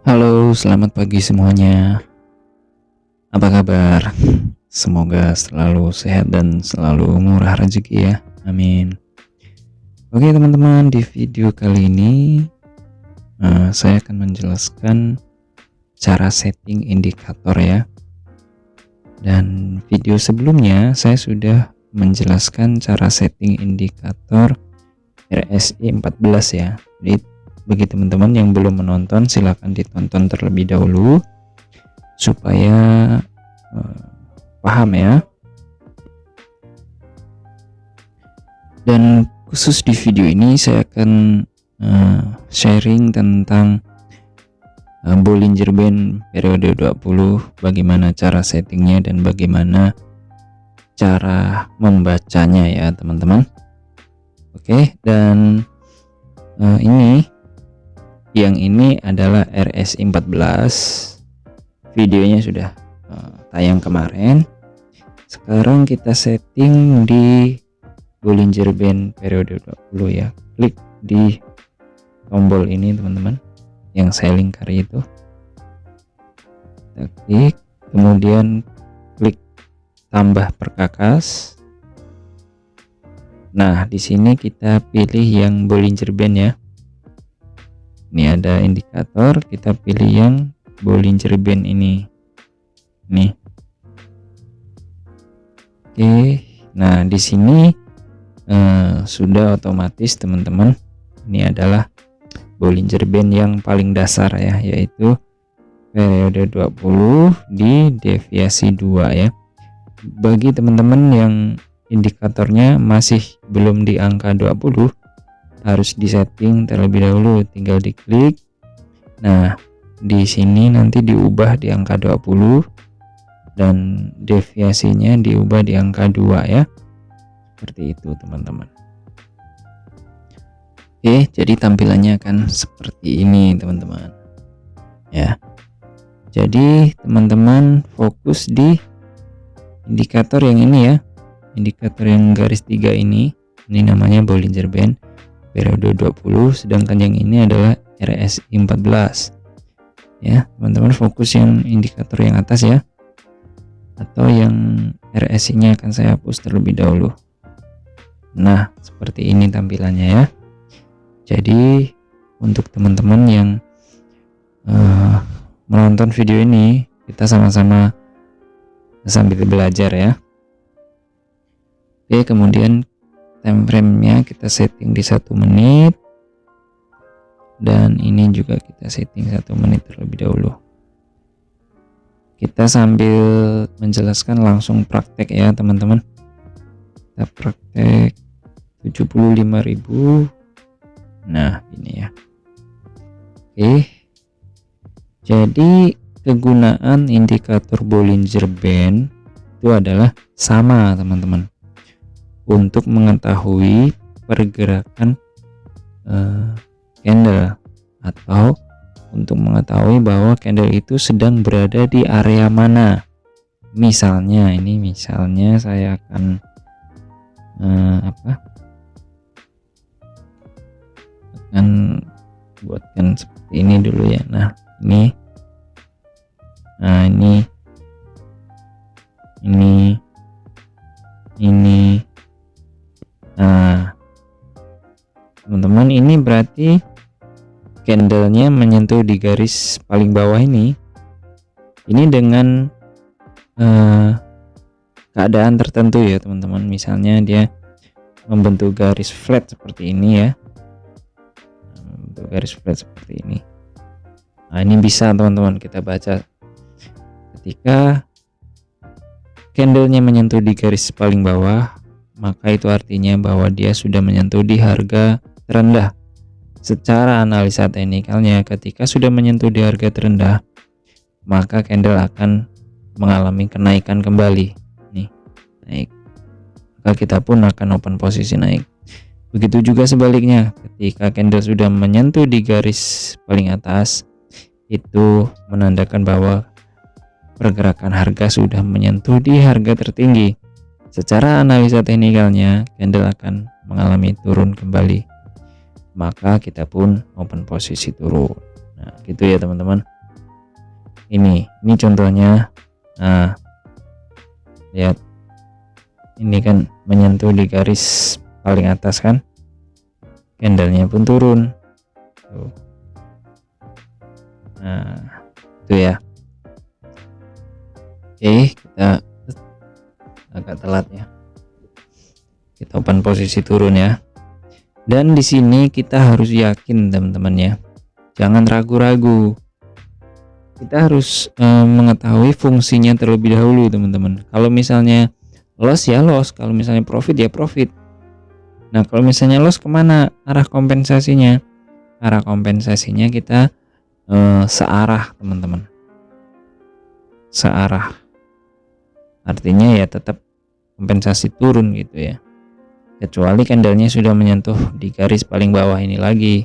Halo, selamat pagi semuanya. Apa kabar? Semoga selalu sehat dan selalu murah rezeki ya. Amin. Oke teman-teman, di video kali ini saya akan menjelaskan cara setting indikator ya. Dan video sebelumnya saya sudah menjelaskan cara setting indikator RSI 14 ya. Jadi bagi teman-teman yang belum menonton, silahkan ditonton terlebih dahulu supaya paham ya. Dan khusus di video ini saya akan sharing tentang Bollinger Band periode 20, bagaimana cara settingnya dan bagaimana cara membacanya ya teman-teman. Oke, dan yang ini adalah RSI 14. Videonya sudah tayang kemarin. Sekarang kita setting di Bollinger Band periode 20 ya. Klik di tombol ini teman-teman, yang saya lingkari itu. Kita klik, kemudian klik tambah perkakas. Nah, di sini kita pilih yang Bollinger Band ya. Ini ada indikator, kita pilih yang Bollinger Band ini. Nih. Oke, nah di sini sudah otomatis teman-teman. Ini adalah Bollinger Band yang paling dasar ya, yaitu periode 20 di deviasi 2 ya. Bagi teman-teman yang indikatornya masih belum di angka 20, harus disetting terlebih dahulu, tinggal diklik. Nah, di sini nanti diubah di angka 20 dan deviasinya diubah di angka 2 ya. Seperti itu teman-teman. Oke, jadi tampilannya akan seperti ini teman-teman. Ya. Jadi teman-teman fokus di indikator yang ini ya. Indikator yang garis 3 ini namanya Bollinger Band periode 20, sedangkan yang ini adalah RSI 14 ya. Teman-teman fokus yang indikator yang atas ya, atau yang RSI nya akan saya hapus terlebih dahulu. Nah, seperti ini tampilannya ya. Jadi untuk teman-teman yang menonton video ini, kita sama-sama sambil belajar ya. Oke, kemudian time frame-nya kita setting di 1 menit, dan ini juga kita setting 1 menit terlebih dahulu. Kita sambil menjelaskan langsung praktek ya teman-teman. Kita praktek 75.000. Nah ini ya. Oke, jadi kegunaan indikator Bollinger Band itu adalah sama teman-teman, untuk mengetahui pergerakan candle, atau untuk mengetahui bahwa candle itu sedang berada di area mana. Misalnya saya akan akan buatkan seperti ini dulu ya. Nah ini nah teman-teman, ini berarti candlenya menyentuh di garis paling bawah ini dengan keadaan tertentu ya teman-teman. Misalnya dia membentuk garis flat seperti ini ya, membentuk garis flat seperti ini. Nah ini bisa teman-teman kita baca, ketika candlenya menyentuh di garis paling bawah, maka itu artinya bahwa dia sudah menyentuh di harga terendah. Secara analisa teknikalnya, ketika sudah menyentuh di harga terendah, maka candle akan mengalami kenaikan kembali. Nih, naik. Maka kita pun akan open posisi naik. Begitu juga sebaliknya, ketika candle sudah menyentuh di garis paling atas, itu menandakan bahwa pergerakan harga sudah menyentuh di harga tertinggi. Secara analisa teknikalnya, candle akan mengalami turun kembali, maka kita pun open posisi turun. Nah gitu ya teman-teman. ini contohnya. Nah, lihat, ini kan menyentuh di garis paling atas kan, candlenya pun turun tuh. Nah itu ya. Oke, kita agak telat ya, kita open posisi turun ya. Dan di sini kita harus yakin teman-teman ya, jangan ragu-ragu. Kita harus mengetahui fungsinya terlebih dahulu teman-teman. Kalau misalnya loss ya loss, kalau misalnya profit ya profit. Nah kalau misalnya loss, kemana arah kompensasinya? Arah kompensasinya kita searah teman-teman, searah, artinya ya tetap kompensasi turun gitu ya, kecuali candlenya sudah menyentuh di garis paling bawah ini lagi.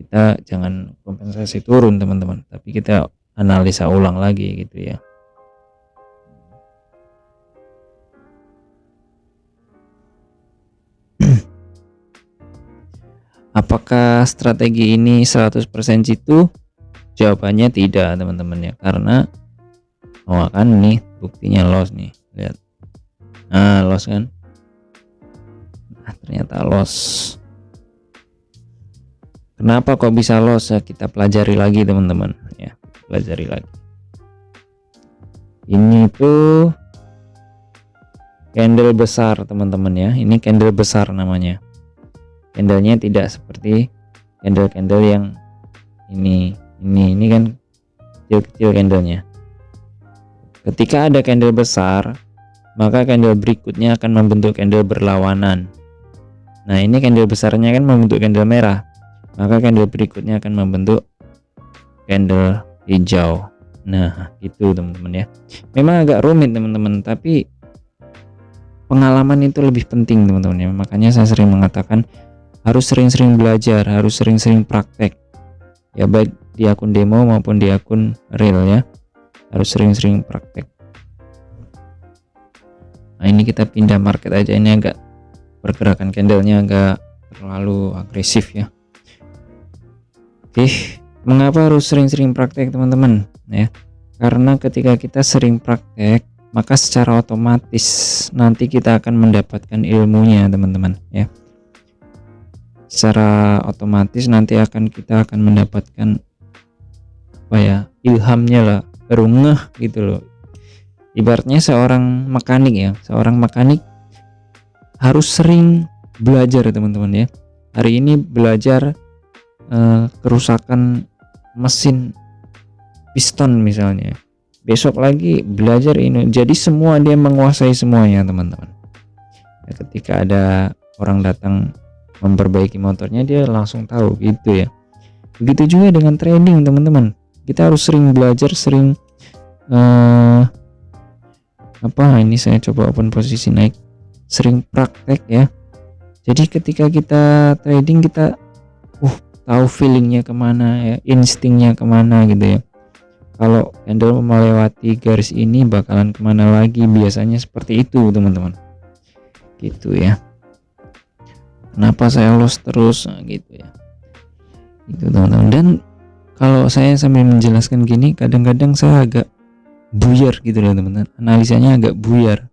Kita jangan kompensasi turun teman-teman, tapi kita analisa ulang lagi gitu ya. Apakah strategi ini 100% jitu? Jawabannya tidak teman-teman ya, karena kan nih buktinya loss nih, lihat. Nah loss kan, nah ternyata loss. Kenapa kok bisa loss ya, kita pelajari lagi teman-teman ya, pelajari lagi. Ini tuh candle besar teman-teman ya, ini candle besar namanya. Candlenya tidak seperti candle-candle yang ini kan kecil-kecil candlenya. Ketika ada candle besar, maka candle berikutnya akan membentuk candle berlawanan. Nah ini candle besarnya kan membentuk candle merah, maka candle berikutnya akan membentuk candle hijau. Nah itu teman-teman ya, memang agak rumit teman-teman, tapi pengalaman itu lebih penting teman-teman ya. Makanya saya sering mengatakan harus sering-sering belajar, harus sering-sering praktek ya, baik di akun demo maupun di akun real ya, harus sering-sering praktek. Nah ini kita pindah market aja, ini agak pergerakan candlenya agak terlalu agresif ya. Oke, mengapa harus sering-sering praktek teman-teman ya? Karena ketika kita sering praktek, maka secara otomatis nanti kita akan mendapatkan ilmunya teman-teman ya. Secara otomatis nanti kita akan mendapatkan apa ya, ilhamnya lah, baru ngeh gitu loh. Ibaratnya seorang mekanik ya, seorang mekanik harus sering belajar teman-teman ya. Hari ini belajar kerusakan mesin piston misalnya, besok lagi belajar ini, jadi semua dia menguasai semuanya teman-teman ya. Ketika ada orang datang memperbaiki motornya, dia langsung tahu gitu ya. Begitu juga dengan trading teman-teman, kita harus sering belajar, sering ini saya coba open posisi naik, sering praktek ya. Jadi ketika kita trading, kita tahu feelingnya kemana ya, instingnya kemana gitu ya. Kalau candle melewati garis ini bakalan kemana lagi, biasanya seperti itu teman-teman gitu ya. Kenapa saya loss terus gitu ya, itu teman-teman. Dan kalau saya sambil menjelaskan gini, kadang-kadang saya agak buyar gitu loh teman-teman, analisanya agak buyar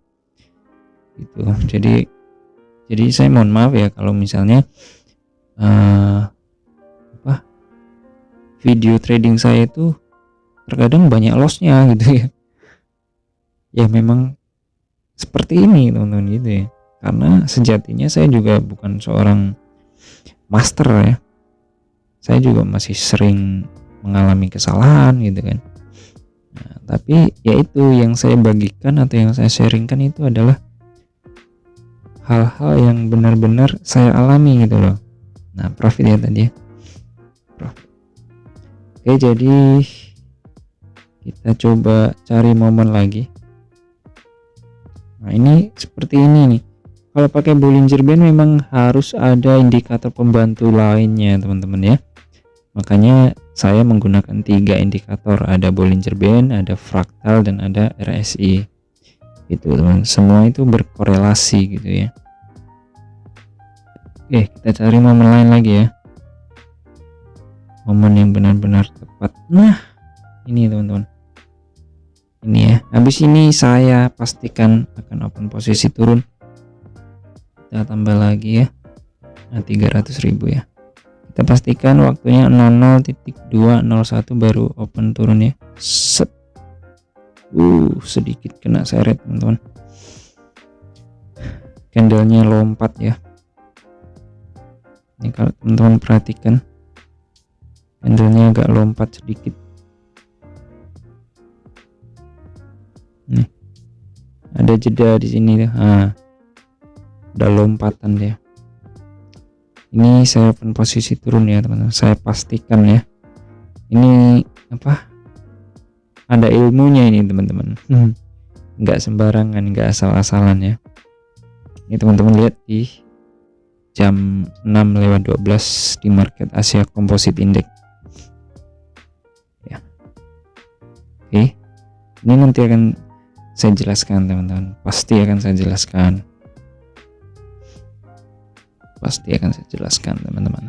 gitu. Jadi saya mohon maaf ya kalau misalnya video trading saya itu terkadang banyak lossnya gitu ya. Ya memang seperti ini teman-teman gitu ya, karena sejatinya saya juga bukan seorang master ya, saya juga masih sering mengalami kesalahan gitu kan. Nah, tapi yaitu yang saya bagikan atau yang saya sharingkan itu adalah hal-hal yang benar-benar saya alami gitu loh. Nah profit ya tadi ya, profit. Oke, jadi kita coba cari momen lagi. Nah ini seperti ini nih, kalau pakai Bollinger Band memang harus ada indikator pembantu lainnya teman-teman ya. Makanya saya menggunakan 3 indikator, ada Bollinger Band, ada fraktal, dan ada RSI gitu teman. Semua itu berkorelasi gitu ya. Oke, kita cari momen lain lagi ya, momen yang benar-benar tepat. Nah ini teman-teman. Ini ya, habis ini saya pastikan akan open posisi turun. Kita tambah lagi ya, 300.000 ya. Kita pastikan waktunya 00.201 baru open turun ya. Set. Sedikit kena seret teman-teman. Candlenya lompat ya. Ini kalau teman-teman perhatikan, candlenya agak lompat sedikit. Nih, ada jeda di sini. Nah, udah lompatan ya. Ini saya open posisi turun ya teman-teman. Saya pastikan ya. Ini apa? Ada ilmunya ini teman-teman. Nggak sembarangan, nggak asal-asalan ya. Ini teman-teman lihat di jam 6:12 di market Asia Composite Index. Ya. Oke. Ini nanti akan saya jelaskan teman-teman. Pasti akan saya jelaskan. Teman-teman.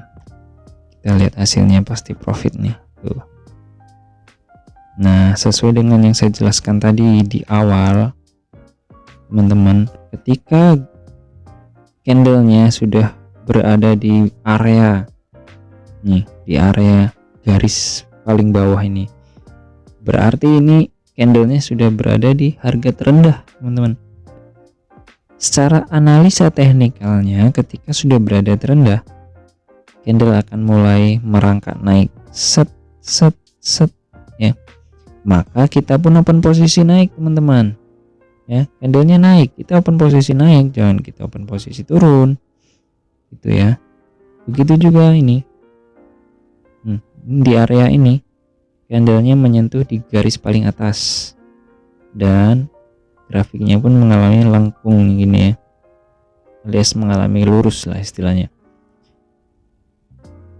Kita lihat hasilnya pasti profit nih. Tuh. Nah, sesuai dengan yang saya jelaskan tadi di awal, teman-teman, ketika candlenya sudah berada di area nih, di area garis paling bawah ini, berarti ini candlenya sudah berada di harga terendah teman-teman. Secara analisa teknikalnya, ketika sudah berada terendah, candle akan mulai merangkak naik, set ya. Maka kita pun open posisi naik teman-teman ya. Candlenya naik, kita open posisi naik, jangan kita open posisi turun gitu ya. Begitu juga ini di area ini candlenya menyentuh di garis paling atas dan grafiknya pun mengalami lengkung gini ya, alias mengalami lurus lah istilahnya.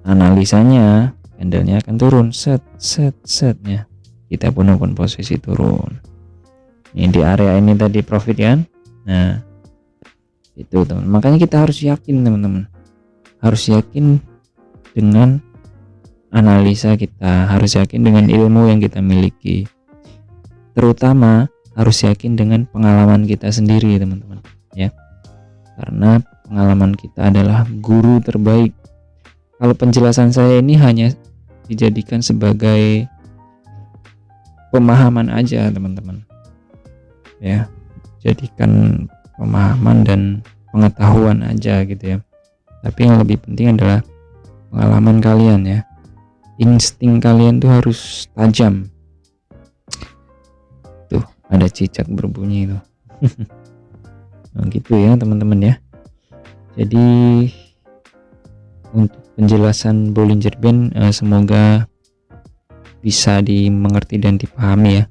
Analisanya candlenya akan turun, setnya kita pun open posisi turun. Ini di area ini tadi profit kan. Nah itu teman, makanya kita harus yakin teman-teman, harus yakin dengan analisa kita, harus yakin dengan ilmu yang kita miliki, terutama harus yakin dengan pengalaman kita sendiri teman-teman ya, karena pengalaman kita adalah guru terbaik. Kalau penjelasan saya ini hanya dijadikan sebagai pemahaman aja teman-teman ya, jadikan pemahaman dan pengetahuan aja gitu ya, tapi yang lebih penting adalah pengalaman kalian ya, insting kalian tuh harus tajam. Tuh ada cicak berbunyi itu. Nah, gitu ya teman-teman ya. Jadi untuk penjelasan Bollinger Band semoga bisa dimengerti dan dipahami ya.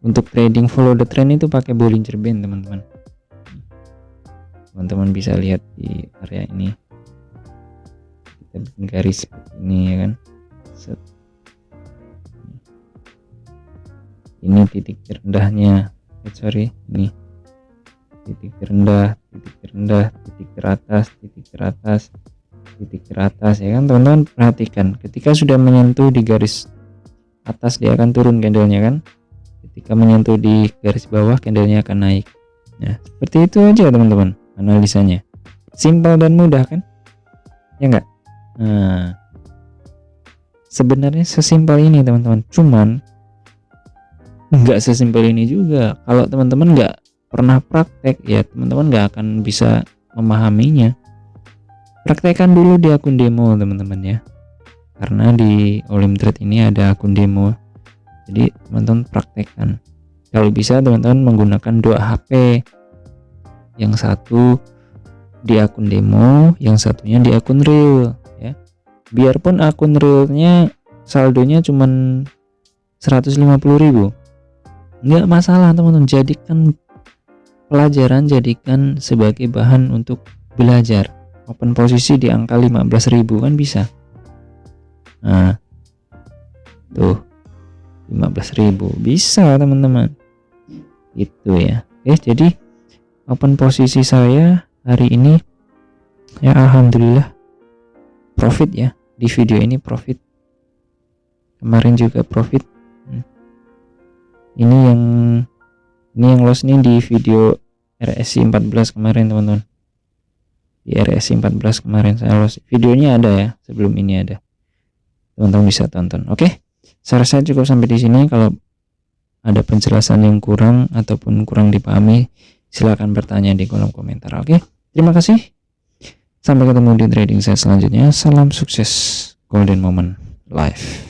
Untuk trading follow the trend itu pakai Bollinger Band teman-teman. Teman-teman bisa lihat di area ini, kita bikin garis seperti ini ya kan. Set. Ini titik terendahnya, ini titik terendah, titik teratas, titik teratas ya kan teman-teman. Perhatikan ketika sudah menyentuh di garis atas dia akan turun candlenya kan, ketika menyentuh di garis bawah candlenya akan naik. Nah seperti itu aja teman-teman analisanya, simpel dan mudah kan ya enggak. Nah sebenarnya sesimpel ini teman-teman, cuman nggak sesimpel ini juga. Kalau teman-teman nggak pernah praktek ya teman-teman nggak akan bisa memahaminya. Praktekkan dulu di akun demo teman-teman ya, karena di Olimtrade ini ada akun demo, jadi teman-teman praktekkan. Kalau bisa teman-teman menggunakan 2 HP, yang satu di akun demo, yang satunya di akun real ya. Biarpun akun realnya saldonya cuman 150.000, nggak masalah teman-teman, jadikan pelajaran, jadikan sebagai bahan untuk belajar. Open posisi di angka 15.000 kan bisa. Nah tuh 15.000 bisa teman-teman itu ya. Jadi open posisi saya hari ini ya alhamdulillah profit ya. Di video ini profit, kemarin juga profit. Ini yang loss nih di video RSI 14 kemarin teman-teman. Di RSI 14 kemarin saya loss. Videonya ada ya, sebelum ini ada. Teman-teman bisa tonton. Oke. Saya rasa cukup sampai di sini. Kalau ada penjelasan yang kurang ataupun kurang dipahami, silakan bertanya di kolom komentar. Oke. Terima kasih. Sampai ketemu di trading saya selanjutnya. Salam sukses. Golden Moment Live.